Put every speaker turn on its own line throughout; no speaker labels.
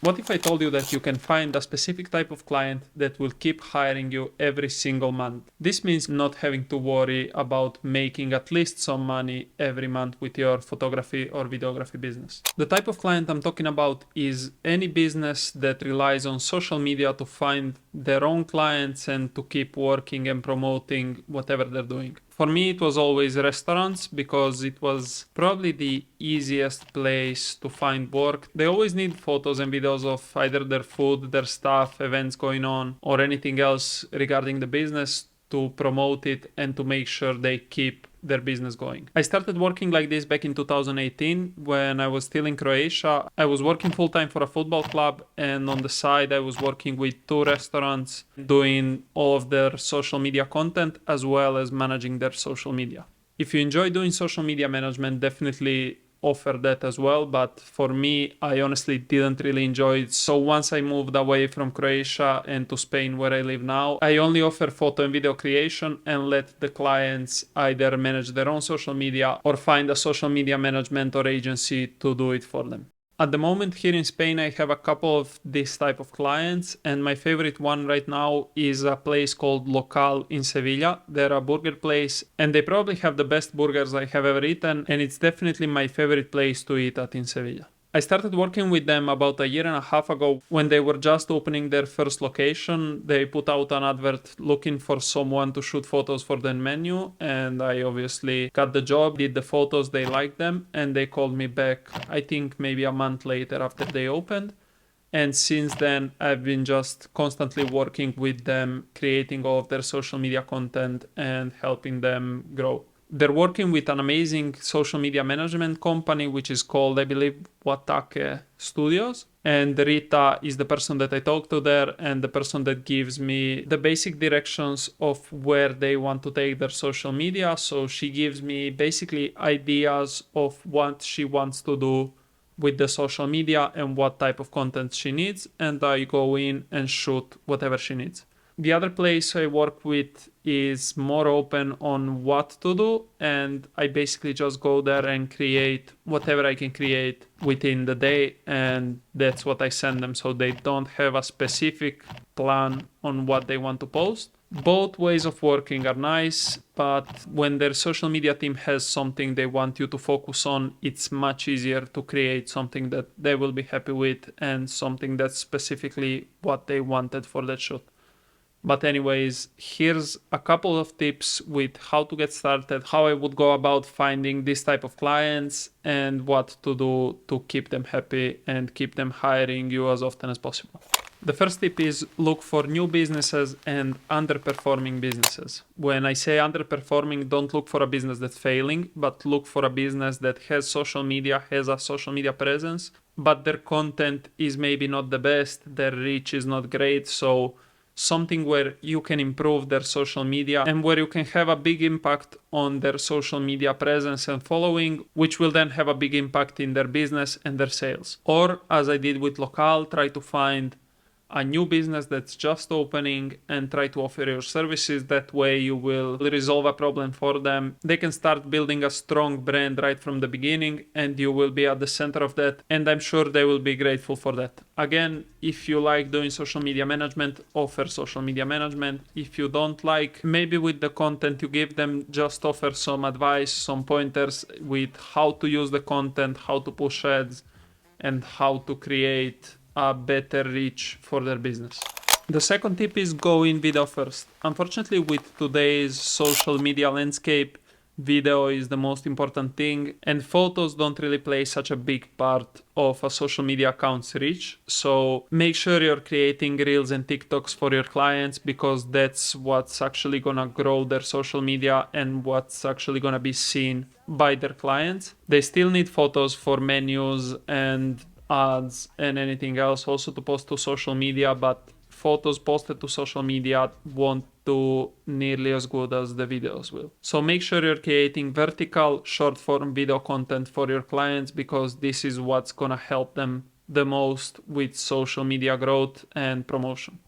What if I told you that you can find a specific type of client that will keep hiring you every single month? This means not having to worry about making at least some money every month with your photography or videography business. The type of client I'm talking about is any business that relies on social media to find their own clients and to keep working and promoting whatever they're doing. For me, it was always restaurants because it was probably the easiest place to find work. They always need photos and videos of either their food, their stuff, events going on, or anything else regarding the business to promote it and to make sure they keep their business going. I started working like this back in 2018 when I was still in Croatia. I was working full-time for a football club, and on the side I was working with 2 restaurants doing all of their social media content as well as managing their social media. If you enjoy doing social media management, definitely offer that as well, but for me, I honestly didn't really enjoy it. So once I moved away from Croatia and to Spain where I live now, I only offer photo and video creation and let the clients either manage their own social media or find a social media management or agency to do it for them. At the moment here in Spain, I have a couple of this type of clients, and my favorite one right now is a place called Local in Sevilla. They're a burger place, and they probably have the best burgers I have ever eaten, and it's definitely my favorite place to eat at in Sevilla. I started working with them about a year and a half ago when they were just opening their first location. They put out an advert looking for someone to shoot photos for their menu, and I obviously got the job, did the photos, they liked them, and they called me back, I think maybe a month later after they opened. And since then, I've been just constantly working with them, creating all of their social media content and helping them grow. They're working with an amazing social media management company, which is called, I believe, Watake Studios. And Rita is the person that I talk to there and the person that gives me the basic directions of where they want to take their social media. So she gives me basically ideas of what she wants to do with the social media and what type of content she needs. And I go in and shoot whatever she needs. The other place I work with is more open on what to do, and I basically just go there and create whatever I can create within the day, and that's what I send them, so they don't have a specific plan on what they want to post. Both ways of working are nice, but when their social media team has something they want you to focus on, it's much easier to create something that they will be happy with and something that's specifically what they wanted for that shoot. But anyways, here's a couple of tips with how to get started, how I would go about finding this type of clients, and what to do to keep them happy and keep them hiring you as often as possible. The first tip is look for new businesses and underperforming businesses. When I say underperforming, don't look for a business that's failing, but look for a business that has social media, has a social media presence, but their content is maybe not the best, their reach is not great, so something where you can improve their social media and where you can have a big impact on their social media presence and following, which will then have a big impact in their business and their sales. Or, as I did with Local, try to find a new business that's just opening and try to offer your services. That way you will resolve a problem for them. They can start building a strong brand right from the beginning and you will be at the center of that, and I'm sure they will be grateful for that. Again, if you like doing social media management, offer social media management. If you don't like, maybe with the content you give them, just offer some advice, some pointers with how to use the content, how to push ads, and how to create a better reach for their business. The second tip is go in video first. Unfortunately, with today's social media landscape, video is the most important thing, and photos don't really play such a big part of a social media account's reach. So make sure you're creating reels and TikToks for your clients, because that's what's actually gonna grow their social media and what's actually gonna be seen by their clients. They still need photos for menus and ads and anything else also to post to social media, but photos posted to social media won't do nearly as good as the videos will. So make sure you're creating vertical short form video content for your clients, because this is what's gonna help them the most with social media growth and promotion.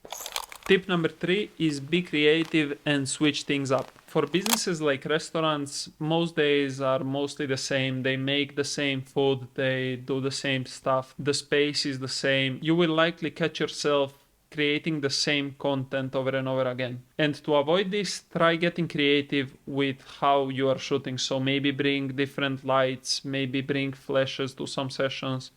Tip number 3 is be creative and switch things up. For businesses like restaurants, most days are mostly the same. They make the same food, they do the same stuff, the space is the same. You will likely catch yourself creating the same content over and over again. And to avoid this, try getting creative with how you are shooting. So maybe bring different lights, maybe bring flashes to some sessions,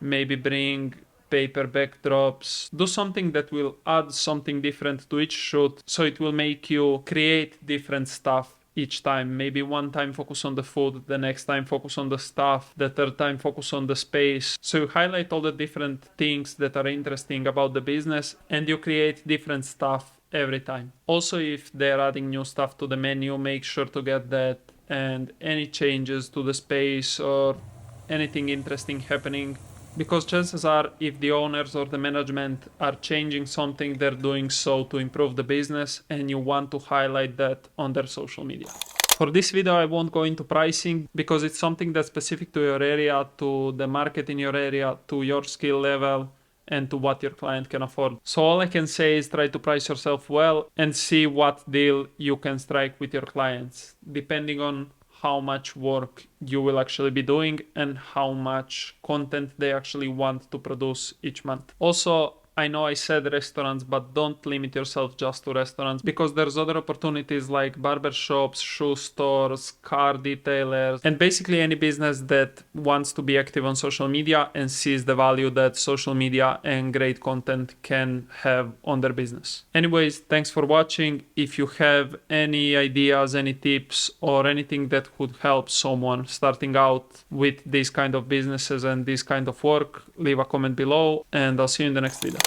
maybe bring paper backdrops. Do something that will add something different to each shoot, so it will make you create different stuff each time. Maybe one time focus on the food, the next time focus on the stuff, the third time focus on the space. So you highlight all the different things that are interesting about the business and you create different stuff every time. Also, if they're adding new stuff to the menu, make sure to get that, and any changes to the space or anything interesting happening, because chances are if the owners or the management are changing something, they're doing so to improve the business and you want to highlight that on their social media. For this video, I won't go into pricing because it's something that's specific to your area, to the market in your area, to your skill level, and to what your client can afford. So all I can say is try to price yourself well and see what deal you can strike with your clients, depending on how much work you will actually be doing and how much content they actually want to produce each month. Also, I know I said restaurants, but don't limit yourself just to restaurants, because there's other opportunities like barbershops, shoe stores, car detailers, and basically any business that wants to be active on social media and sees the value that social media and great content can have on their business. Anyways, thanks for watching. If you have any ideas, any tips, or anything that could help someone starting out with these kind of businesses and this kind of work, leave a comment below, and I'll see you in the next video.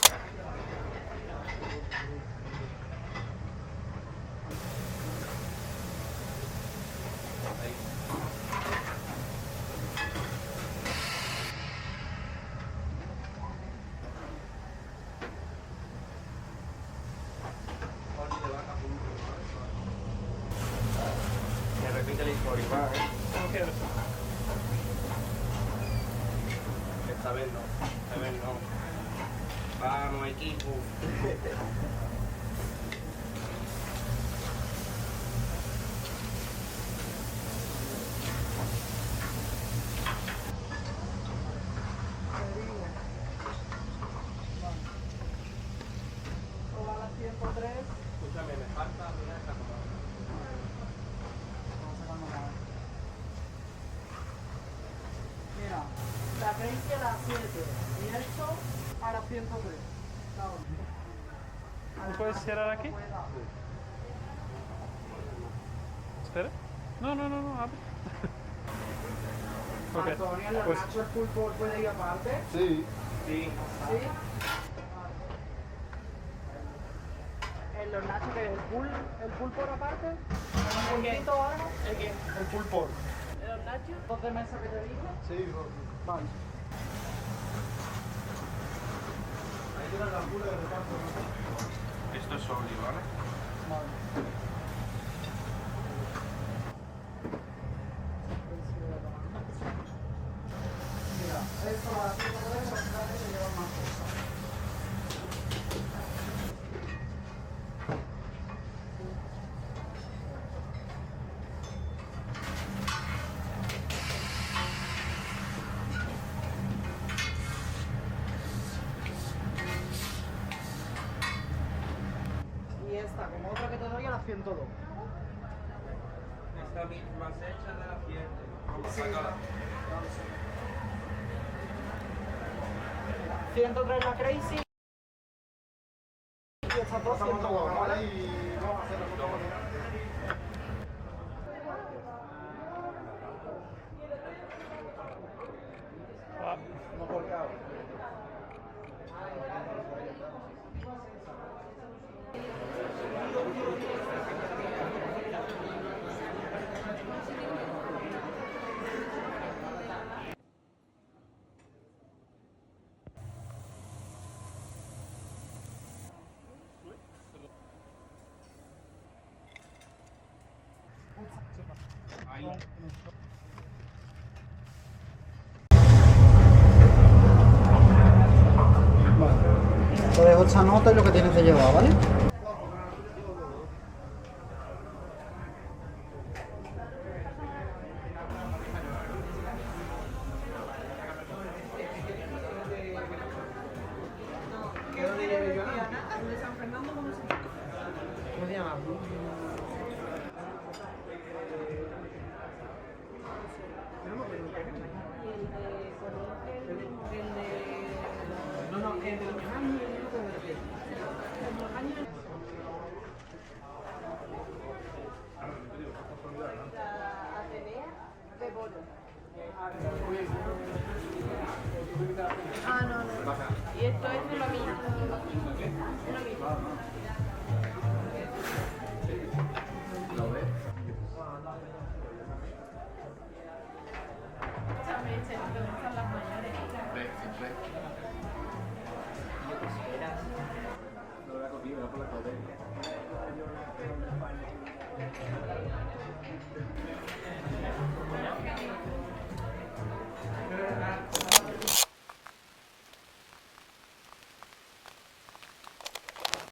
Repite la historia, va, Esta vez no. Vamos, equipo. Escúchame, me falta una de estas cosas.
Mira, la Crazy a las 7 y esto a las 103.
¿Me puedes cerrar aquí? Espera. No, abre. Ok,
Antonio, ¿los
pues
nachos full por puede ir aparte?
Sí.
¿Sí? ¿En los nachos que es el full por aparte? ¿Un poquito o algo? ¿El qué?
El full pork.
¿En los nachos? ¿Dos de mesa que te digo?
Sí,
Vale.
ahí tienes la pula de reparto. Esto es sólido, ¿vale?
Vale. Mira, esto a las 103 básicamente se llevan más cosas. Y esta, como otra que te doy a las 102.
Esta misma hecha de la fiesta. Vamos
Sí,
a sacarla.
103 la Crazy. Y estas dos 102, ¿vale?
Y vamos a hacer la foto. No colgado. Ahí.
Vale. Te dejo esta nota y lo que tienes que llevar, ¿vale?
¿Qué no diría yo?
El de San Fernando, ¿cómo se llama?
¿Cómo se llama? No me acuerdo.
Y el de Colegio, el de...
No, no, el de los años es lo que me refiero.
los años... La Atenea de Bolo. Ah, no, no. Y esto es de lo mismo. De lo mismo.